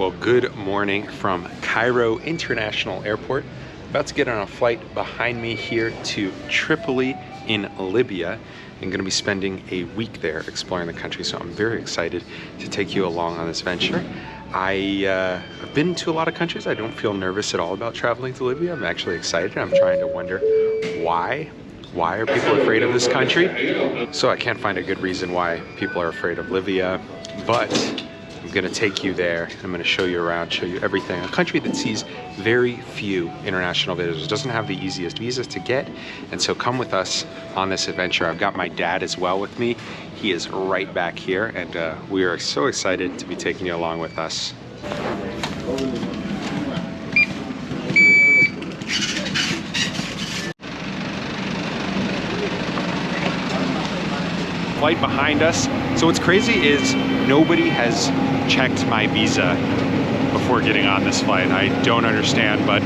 Well, good morning from Cairo International Airport. About to get on a flight behind me here to Tripoli in Libya. I'm going to be spending a week there exploring the country, so I'm very excited to take you along on this venture. I've been to a lot of countries. I don't feel nervous at all about traveling to Libya. I'm actually excited. I'm trying to wonder why. Why are people afraid of this country? So I can't find a good reason why people are afraid of Libya, but I'm gonna take you there. I'm gonna show you around, show you everything. A country that sees very few international visitors, doesn't have the easiest visas to get, and so come with us on this adventure. I've got my dad as well with me. He is right back here, and we are so excited to be taking you along with us. Flight behind us. So what's crazy is nobody has checked my visa before getting on this flight. I don't understand, but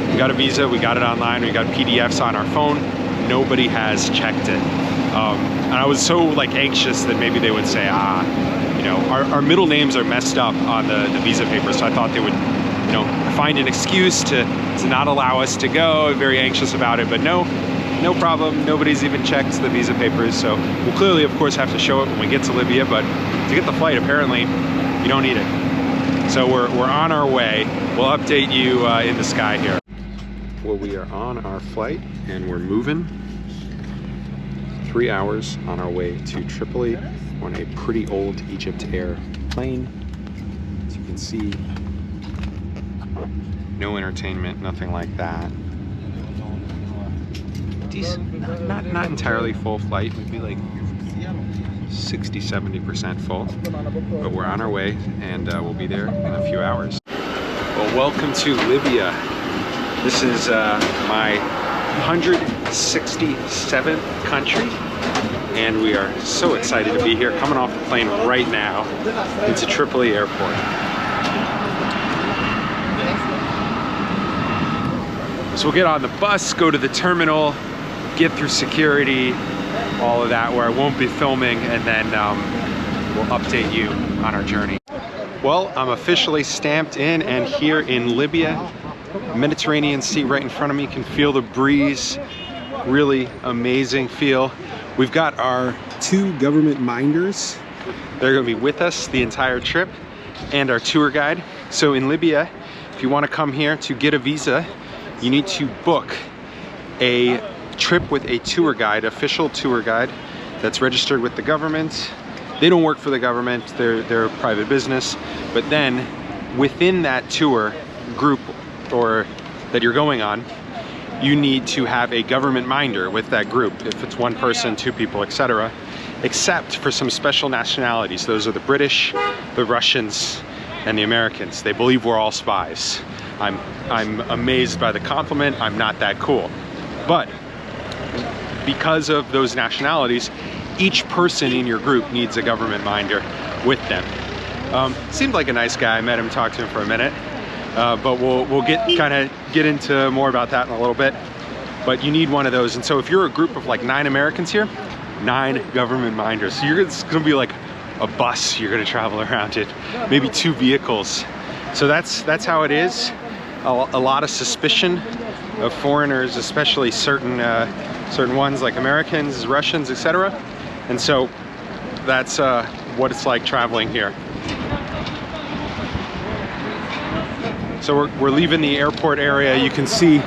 we got a visa, we got it online, we got PDFs on our phone. Nobody has checked it. And I was so anxious that maybe they would say, you know, our middle names are messed up on the visa paper. So I thought they would, you know, find an excuse to not allow us to go. Very anxious about it, but no problem. Nobody's even checked the visa papers. So we'll clearly, of course, have to show it when we get to Libya, but to get the flight, apparently, you don't need it. So we're on our way. We'll update you in the sky here. Well, we are on our flight and we're moving. 3 hours on our way to Tripoli on a pretty old Egypt Air plane. As you can see, no entertainment, nothing like that. Decent, not entirely full flight, maybe like 60-70% full, but we're on our way and we'll be there in a few hours. Well, welcome to Libya. This is my 167th country, and we are so excited to be here, coming off the plane right now into Tripoli Airport. So we'll get on the bus, go to the terminal, get through security, all of that, where I won't be filming, and then we'll update you on our journey. Well, I'm officially stamped in and here in Libya. Mediterranean Sea right in front of me, can feel the breeze. Really amazing feel. We've got our 2 government minders. They're gonna be with us the entire trip, and our tour guide. So in Libya, if you wanna come here to get a visa, you need to book a trip with a tour guide, official tour guide that's registered with the government. They don't work for the government, they're a private business, but then within that tour group or that you're going on, you need to have a government minder with that group, if it's 1 person, 2 people, etc., except for some special nationalities. Those are the British, the Russians, and the Americans. They believe we're all spies. I'm amazed by the compliment. I'm not that cool. But because of those nationalities, each person in your group needs a government minder with them. Seemed like a nice guy. I met him, talked to him for a minute, but we'll get into more about that in a little bit. But you need one of those, and so if you're a group of like 9 Americans here, 9 government minders. So it's gonna be like a bus you're gonna travel around in, maybe 2 vehicles. So that's how it is. A lot of suspicion of foreigners, especially certain ones like Americans, Russians, etc. And so that's what it's like traveling here. So we're leaving the airport area. You can see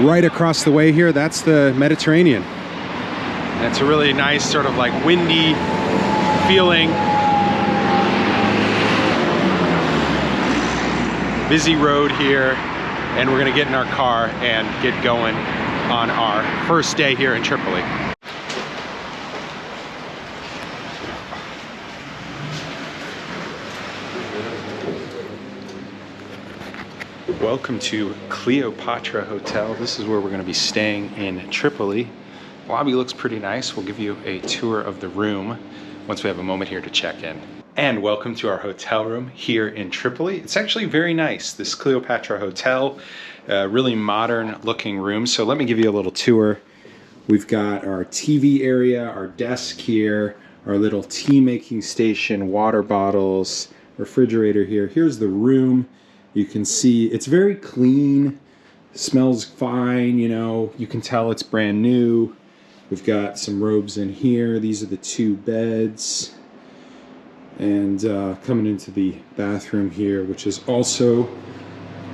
right across the way here, that's the Mediterranean. And it's a really nice sort of like windy feeling. Busy road here, and we're gonna get in our car and get going on our first day here in Tripoli. Welcome to Cleopatra Hotel. This is where we're gonna be staying in Tripoli. The lobby looks pretty nice. We'll give you a tour of the room once we have a moment here to check in. And welcome to our hotel room here in Tripoli. It's actually very nice, this Cleopatra Hotel, really modern looking room. So let me give you a little tour. We've got our TV area, our desk here, our little tea making station, water bottles, refrigerator here. Here's the room. You can see it's very clean, smells fine, you know, you can tell it's brand new. We've got some robes in here. These are the 2 beds. And coming into the bathroom here, which is also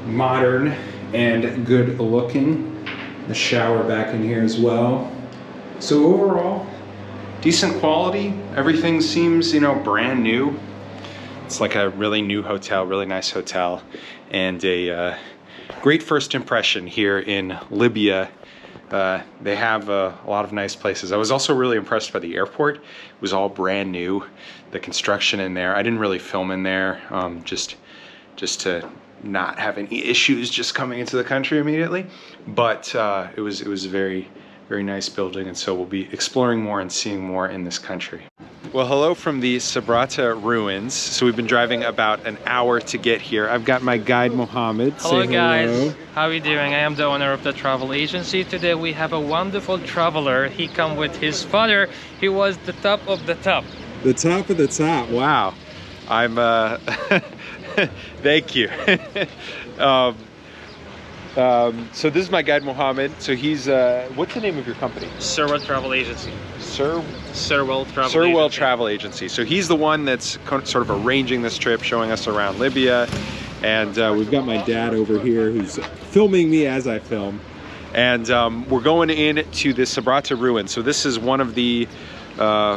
modern and good looking. The shower back in here as well. So overall, decent quality. Everything seems, you know, brand new. It's like a really new hotel, really nice hotel, and a great first impression here in Libya. They have a lot of nice places. I was also really impressed by the airport. It was all brand new. The construction in there, I didn't really film in there, just to not have any issues just coming into the country immediately. But it was a very, very nice building, and so we'll be exploring more and seeing more in this country. Well, hello from the Sabratha ruins. So we've been driving about an hour to get here. I've got my guide Mohammed. Hello guys, how are you doing? I am the owner of the travel agency. Today we have a wonderful traveler. He come with his father. He was the top of the top. The top of the top, wow. I'm thank you. So this is my guide Mohammed. So he's what's the name of your company? Sirwell Travel Agency. Sirwell Travel Agency. So he's the one that's sort of arranging this trip, showing us around Libya. And we've got my dad over here who's filming me as I film. And we're going into the Sabratha ruins. So this is one of the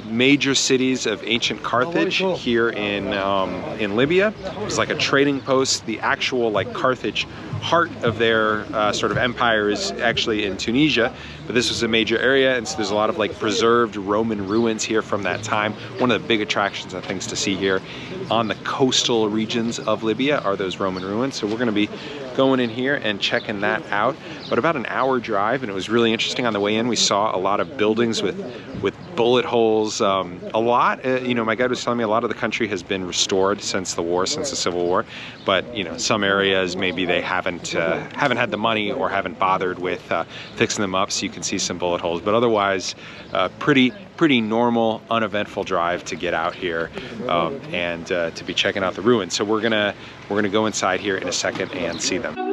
major cities of ancient Carthage here in Libya. It's like a trading post. The actual like Carthage heart of their sort of empire is actually in Tunisia, but this was a major area, and so there's a lot of like preserved Roman ruins here from that time. One of the big attractions and things to see here on the coastal regions of Libya are those Roman ruins. So we're going to be going in here and checking that out. But about an hour drive, and it was really interesting. On the way in, we saw a lot of buildings with bullet holes. A lot, you know, my guide was telling me a lot of the country has been restored since the war, since the Civil War. But you know, some areas maybe they haven't had the money or haven't bothered with fixing them up, so you can see some bullet holes. But otherwise, pretty normal, uneventful drive to get out here and to be checking out the ruins. So we're gonna go inside here in a second and see them.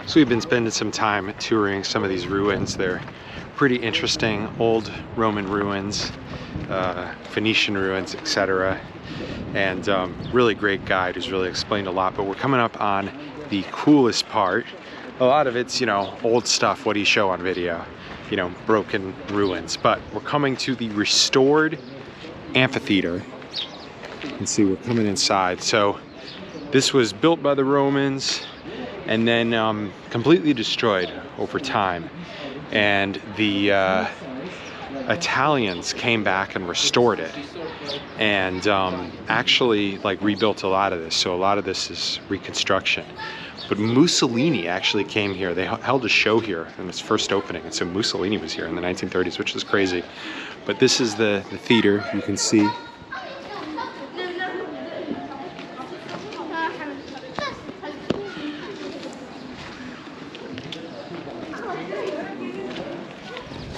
So we've been spending some time touring some of these ruins. They're pretty interesting, old Roman ruins, Phoenician ruins, etc. And really great guide who's really explained a lot. But we're coming up on the coolest part. A lot of it's, you know, old stuff, what do you show on video? You know, broken ruins. But we're coming to the restored amphitheater. You can see we're coming inside. So this was built by the Romans and then completely destroyed over time. And the Italians came back and restored it and actually like rebuilt a lot of this. So a lot of this is reconstruction. But Mussolini actually came here. They held a show here in its first opening. And so Mussolini was here in the 1930s, which is crazy. But this is the theater, you can see.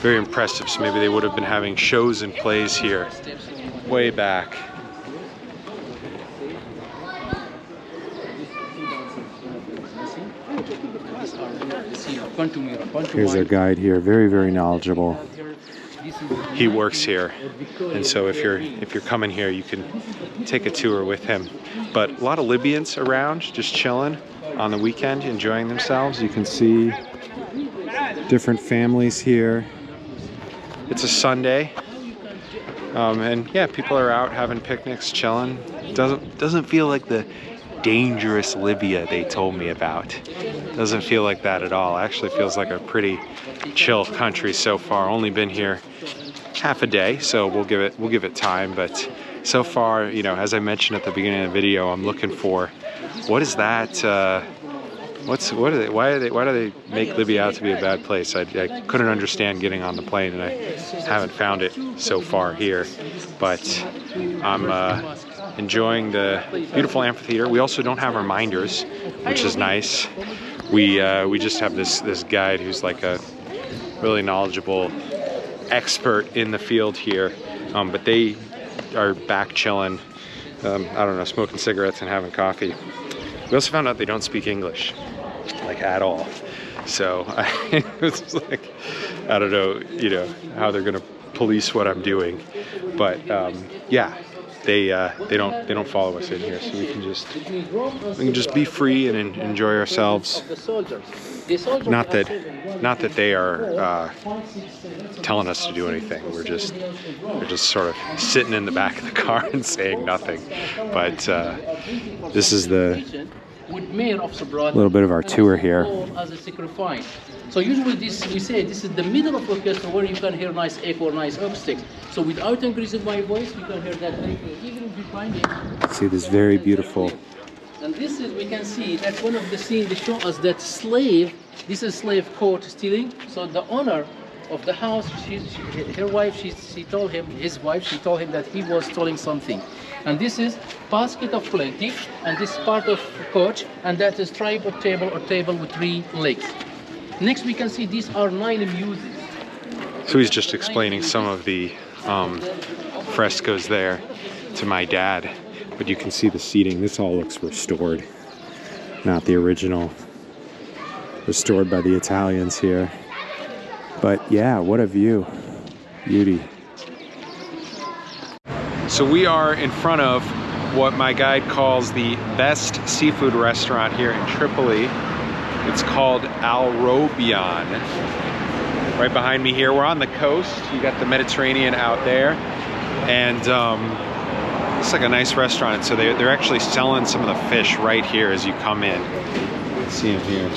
Very impressive. So maybe they would have been having shows and plays here way back. Here's our guide here, very, very knowledgeable. He works here, and so if you're coming here, you can take a tour with him. But a lot of Libyans around, just chilling on the weekend, enjoying themselves. You can see different families here. It's a Sunday, and yeah, people are out having picnics, chilling. Doesn't feel like the dangerous Libya they told me about. Doesn't feel like that at all. Actually feels like a pretty chill country so far. Only been here half a day, so we'll give it time. But so far, you know, as I mentioned at the beginning of the video, I'm looking for what is that? Why do they make Libya out to be a bad place? I couldn't understand getting on the plane, and I haven't found it so far here. But I'm enjoying the beautiful amphitheater. We also don't have reminders, which is nice. We just have this guide who's like a really knowledgeable expert in the field here. But they are back chilling, I don't know, smoking cigarettes and having coffee. We also found out they don't speak English, like at all. So it's like, I don't know, you know, how they're gonna police what I'm doing. But yeah, they don't follow us in here, so we can just be free and enjoy ourselves. Not that they are telling us to do anything. We're just sort of sitting in the back of the car and saying nothing. But this is the little bit of our tour here. So usually we say this is the middle of orchestra where you can hear nice echo, nice acoustics. So without increasing my voice, you can hear that even behind it. See this very beautiful. And this is, we can see that one of the scenes they show us that slave, this is slave caught stealing. So the owner of the house, her wife, she told him, his wife, she told him that he was stealing something. And this is basket of plenty, and this part of coach, and that is tripod table or table with 3 legs. Next we can see these are 9 muses. So he's just explaining some of the frescoes there to my dad. But you can see the seating. This all looks restored, not the original. Restored by the Italians here. But yeah, what a view. Beauty. So we are in front of what my guide calls the best seafood restaurant here in Tripoli. It's called Al Robian. Right behind me here, we're on the coast. You got the Mediterranean out there. And it's like a nice restaurant. So they're actually selling some of the fish right here as you come in. Let's see them here.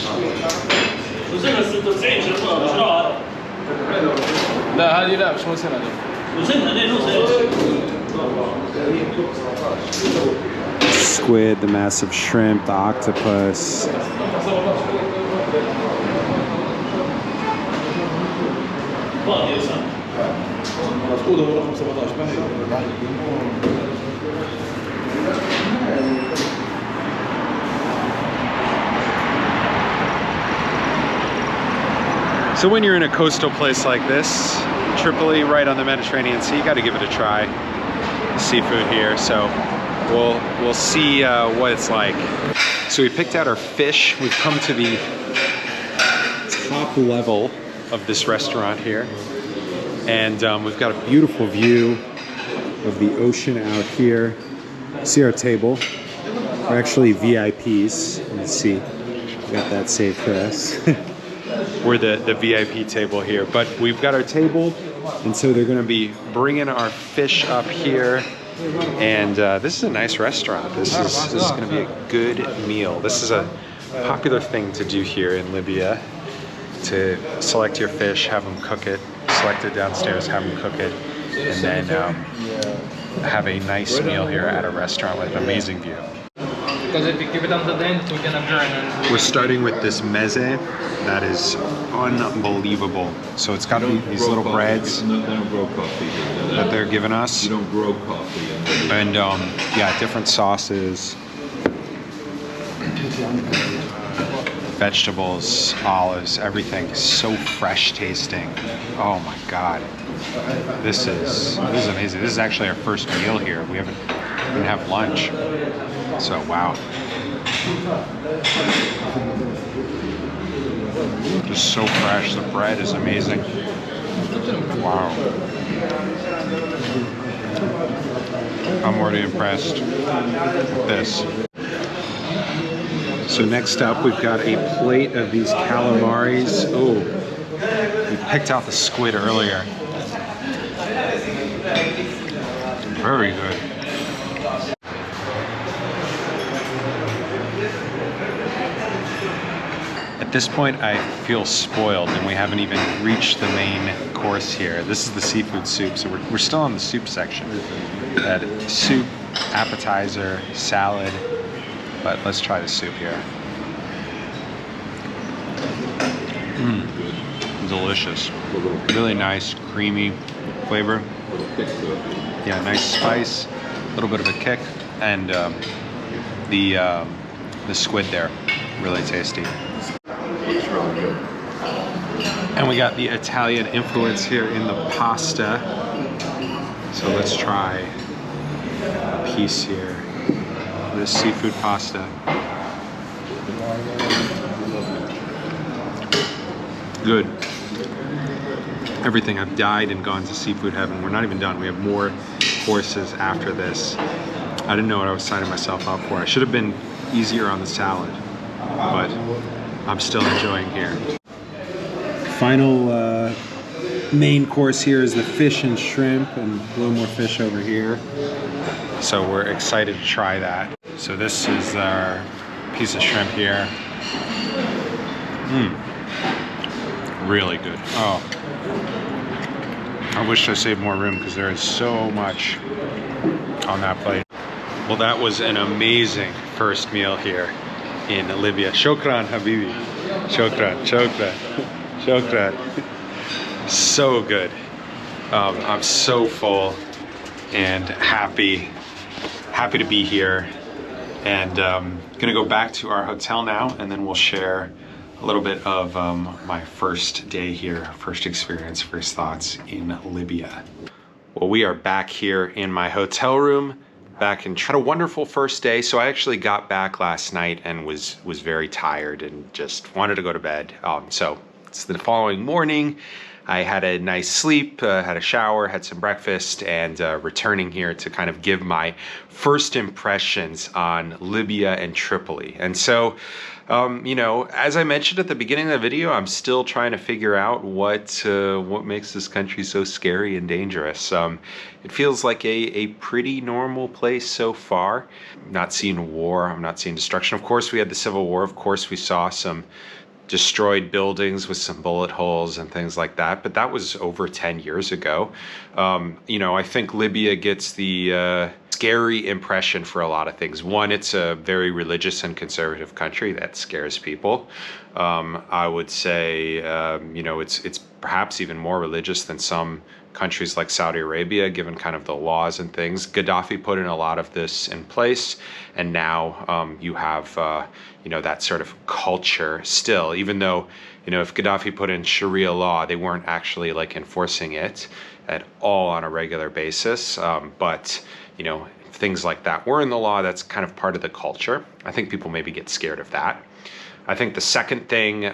Squid, the massive shrimp, the octopus. So when you're in a coastal place like this, Tripoli, right on the Mediterranean Sea, you got to give it a try. Seafood here, so we'll see what it's like. So we picked out our fish. We've come to the top level of this restaurant here, and we've got a beautiful view of the ocean out here. See our table. We're actually VIPs. Let's see, we got that saved for us. We're the VIP table here, but we've got our table, and so they're going to be bringing our fish up here. And this is a nice restaurant. This is going to be a good meal. This is a popular thing to do here in Libya, to select your fish, have them cook it, select it downstairs, have them cook it, and then have a nice meal here at a restaurant with an amazing view. Because if you give it on the end, we're gonna burn it. We're starting with this meze. That is unbelievable. So it's got these little breads that they're giving us. You don't grow coffee. And yeah, different sauces, vegetables, olives, everything so fresh tasting. Oh my God. This is amazing. This is actually our first meal here. We didn't have lunch. So wow. Just so fresh. The bread is amazing. Wow. I'm already impressed with this. So next up, we've got a plate of these calamaris. Oh, we picked out the squid earlier. Very good. At At this point, I feel spoiled, and we haven't even reached the main course here. This is the seafood soup, so we're still on the soup section. Had soup, appetizer, salad, but let's try the soup here. Delicious. Really nice, creamy flavor. Yeah, nice spice, a little bit of a kick, and the squid there, really tasty. It's really good. And we got the Italian influence here in the pasta. So let's try a piece here. This seafood pasta. Good. Everything. I've died and gone to seafood heaven. We're not even done. We have more courses after this. I didn't know what I was signing myself up for. I should have been easier on the salad, but I'm still enjoying here. Final main course here is the fish and shrimp, and a little more fish over here. So we're excited to try that. So this is our piece of shrimp here. Really good. Oh, I wish I saved more room because there is so much on that plate. Well, that was an amazing first meal here in Libya. Shukran, Habibi. Shukran, shukran, shukran. So good. I'm so full and happy to be here. And gonna go back to our hotel now, and then we'll share a little bit of my first day here, first experience, first thoughts in Libya. Well, we are back here in my hotel room, back in. Had a wonderful first day. So I actually got back last night and was very tired and just wanted to go to bed. So it's the following morning. I had a nice sleep, had a shower, had some breakfast, and returning here to kind of give my first impressions on Libya and Tripoli. And so, you know, as I mentioned at the beginning of the video, I'm still trying to figure out what makes this country so scary and dangerous. It feels like a pretty normal place so far. I'm not seeing war, I'm not seeing destruction. Of course, we had the Civil War. Of course, we saw some destroyed buildings with some bullet holes and things like that, but that was over 10 years ago. You know, I think Libya gets the scary impression for a lot of things. One, it's a very religious and conservative country that scares people. I would say, you know, it's perhaps even more religious than some countries like Saudi Arabia, given kind of the laws and things. Gaddafi put in a lot of this in place, and now you have you know, that sort of culture still, even though, you know, if Gaddafi put in Sharia law, they weren't actually like enforcing it at all on a regular basis. But, you know, things like that were in the law. That's kind of part of the culture. I think people maybe get scared of that. I think the second thing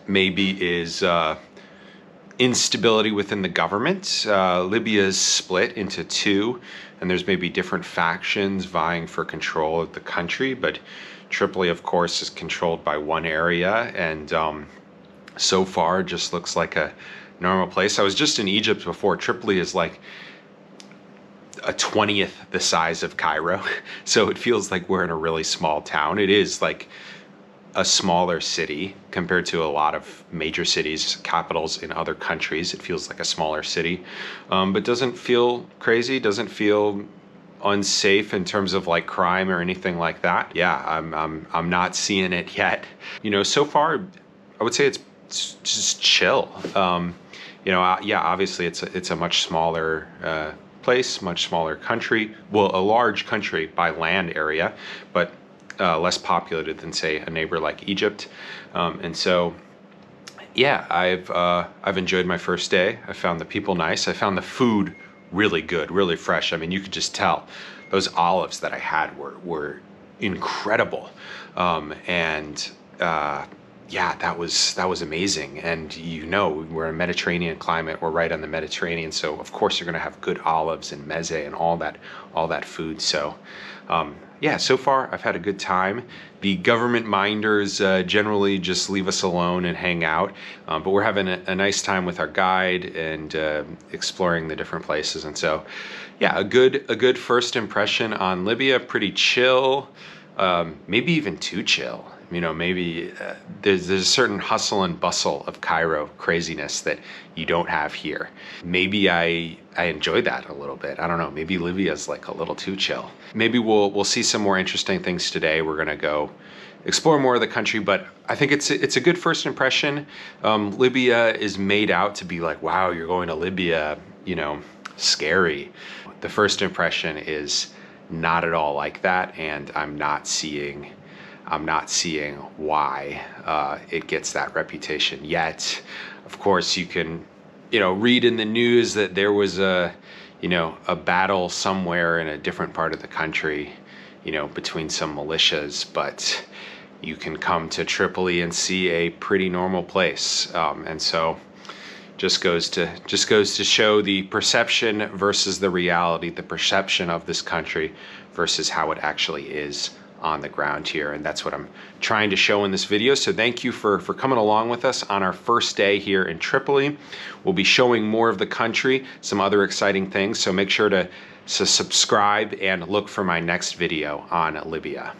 maybe is instability within the government. Libya is split into two, and there's maybe different factions vying for control of the country, but Tripoli, of course, is controlled by one area, and so far just looks like a normal place. I was just in Egypt before. Tripoli is like a 20th the size of Cairo, so it feels like we're in a really small town. It is like a smaller city compared to a lot of major cities, capitals in other countries. It feels like a smaller city, but doesn't feel crazy, doesn't feel unsafe in terms of like crime or anything like that. Yeah, I'm not seeing it yet. You know, so far, I would say it's just chill. You know, yeah, obviously it's a much smaller place, much smaller country. Well, a large country by land area, but less populated than, say, a neighbor like Egypt. And so, yeah, I've enjoyed my first day. I found the people nice. I found the food really good, really fresh. I mean, you could just tell those olives that I had were incredible. Yeah, that was amazing. And you know, we're in a Mediterranean climate. We're right on the Mediterranean, so of course you're gonna have good olives and meze and all that food. So yeah, so far I've had a good time. The government minders generally just leave us alone and hang out, but we're having a nice time with our guide and exploring the different places. And so, yeah, a good first impression on Libya. Pretty chill, maybe even too chill. You know, maybe there's a certain hustle and bustle of Cairo craziness that you don't have here. Maybe I enjoy that a little bit. I don't know. Maybe Libya's like a little too chill. Maybe we'll see some more interesting things today. We're gonna go explore more of the country, but I think it's a good first impression. Libya is made out to be like, wow, you're going to Libya, you know, scary. The first impression is not at all like that, and I'm not seeing why it gets that reputation yet. Of course, you can, you know, read in the news that there was a battle somewhere in a different part of the country, you know, between some militias, but you can come to Tripoli and see a pretty normal place. And so just goes to show the perception versus the reality, the perception of this country versus how it actually is on the ground here. And that's what I'm trying to show in this video. So thank you for coming along with us on our first day here in Tripoli. We'll be showing more of the country, some other exciting things. So make sure to subscribe and look for my next video on Libya.